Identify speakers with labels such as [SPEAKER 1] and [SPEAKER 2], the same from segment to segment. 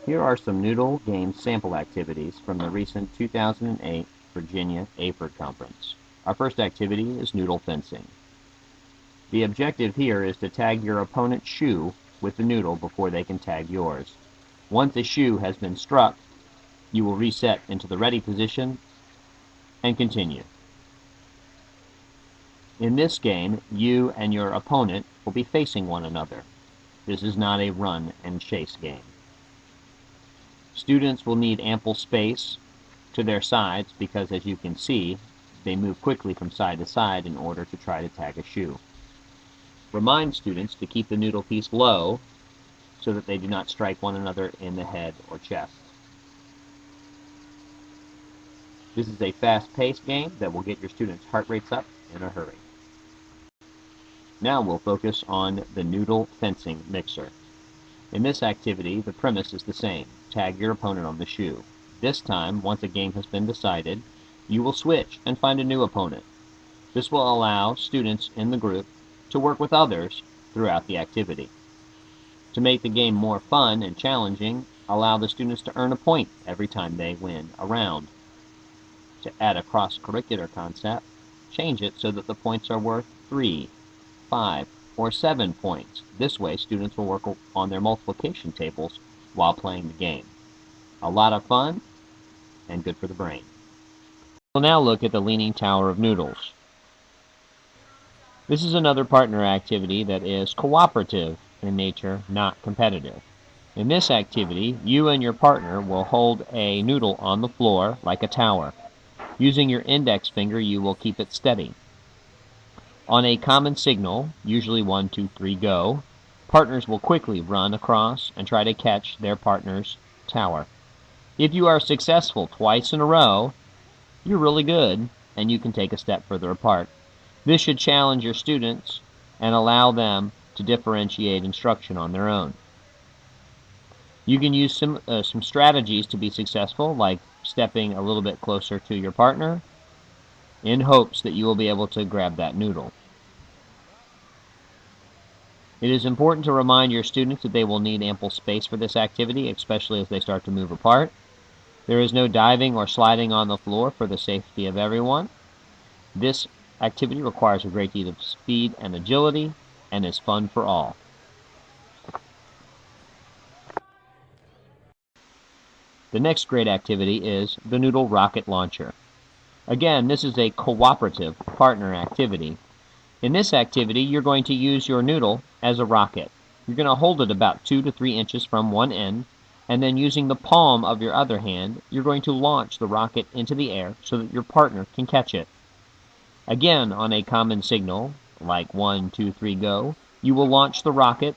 [SPEAKER 1] Here are some NoodleGames sample activities from the recent 2008 Virginia AFERD Conference. Our first activity is noodle fencing. The objective here is to tag your opponent's shoe with the noodle before they can tag yours. Once a shoe has been struck, you will reset into the ready position and continue. In this game, you and your opponent will be facing one another. This is not a run and chase game. Students will need ample space to their sides because, as you can see, they move quickly from side to side in order to try to tag a shoe. Remind students to keep the noodle piece low so that they do not strike one another in the head or chest. This is a fast-paced game that will get your students' heart rates up in a hurry. Now we'll focus on the noodle fencing mixer. In this activity, the premise is the same. Tag your opponent on the shoe. This time, once a game has been decided, you will switch and find a new opponent. This will allow students in the group to work with others throughout the activity. To make the game more fun and challenging, allow the students to earn a point every time they win a round. To add a cross-curricular concept, change it so that the points are worth 3, 5, or 7 points. This way, students will work on their multiplication tables while playing the game. A lot of fun and good for the brain. We'll now look at the Leaning Tower of Noodles. This is another partner activity that is cooperative in nature, not competitive. In this activity, you and your partner will hold a noodle on the floor like a tower. Using your index finger, you will keep it steady. On a common signal, usually 1, 2, 3, go, partners will quickly run across and try to catch their partner's tower. If you are successful twice in a row, you're really good, and you can take a step further apart. This should challenge your students and allow them to differentiate instruction on their own. You can use some strategies to be successful, like stepping a little bit closer to your partner in hopes that you will be able to grab that noodle. It is important to remind your students that they will need ample space for this activity, especially as they start to move apart. There is no diving or sliding on the floor for the safety of everyone. This activity requires a great deal of speed and agility and is fun for all. The next great activity is the Noodle Rocket Launcher. Again, this is a cooperative partner activity. In this activity, you're going to use your noodle as a rocket. You're going to hold it about 2 to 3 inches from one end, and then using the palm of your other hand, you're going to launch the rocket into the air so that your partner can catch it. Again, on a common signal, like 1, 2, 3, go, you will launch the rocket,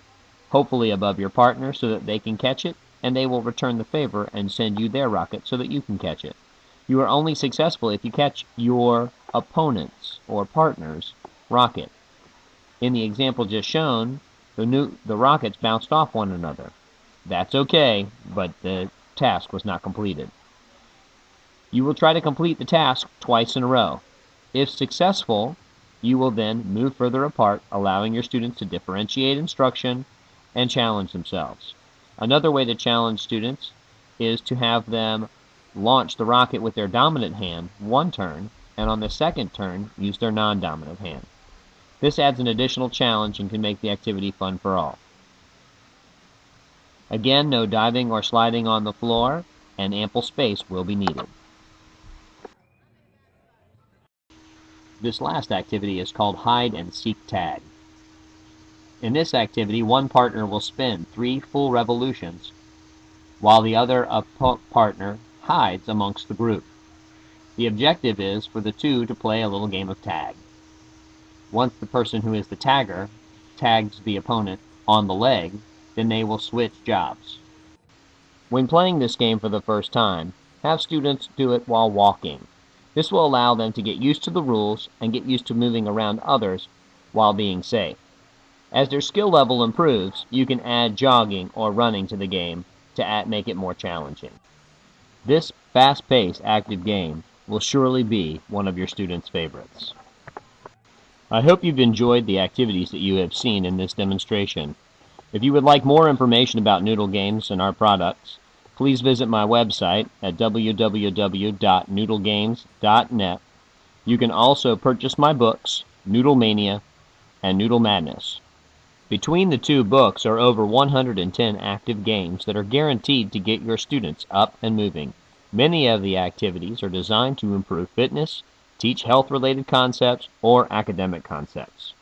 [SPEAKER 1] hopefully above your partner so that they can catch it, and they will return the favor and send you their rocket so that you can catch it. You are only successful if you catch your opponent's or partner's rocket. In the example just shown, the rockets bounced off one another. That's okay, but the task was not completed. You will try to complete the task twice in a row. If successful, you will then move further apart, allowing your students to differentiate instruction and challenge themselves. Another way to challenge students is to have them launch the rocket with their dominant hand one turn, and on the second turn, use their non-dominant hand. This adds an additional challenge and can make the activity fun for all. Again, no diving or sliding on the floor, and ample space will be needed. This last activity is called Hide and Seek Tag. In this activity, one partner will spin 3 full revolutions, while the other partner hides amongst the group. The objective is for the two to play a little game of tag. Once the person who is the tagger tags the opponent on the leg, then they will switch jobs. When playing this game for the first time, have students do it while walking. This will allow them to get used to the rules and get used to moving around others while being safe. As their skill level improves, you can add jogging or running to the game to make it more challenging. This fast-paced, active game will surely be one of your students' favorites. I hope you've enjoyed the activities that you have seen in this demonstration. If you would like more information about NoodleGames and our products, please visit my website at www.noodlegames.net. You can also purchase my books, Noodle Mania and Noodle Madness. Between the two books are over 110 active games that are guaranteed to get your students up and moving. Many of the activities are designed to improve fitness, teach health-related concepts, or academic concepts.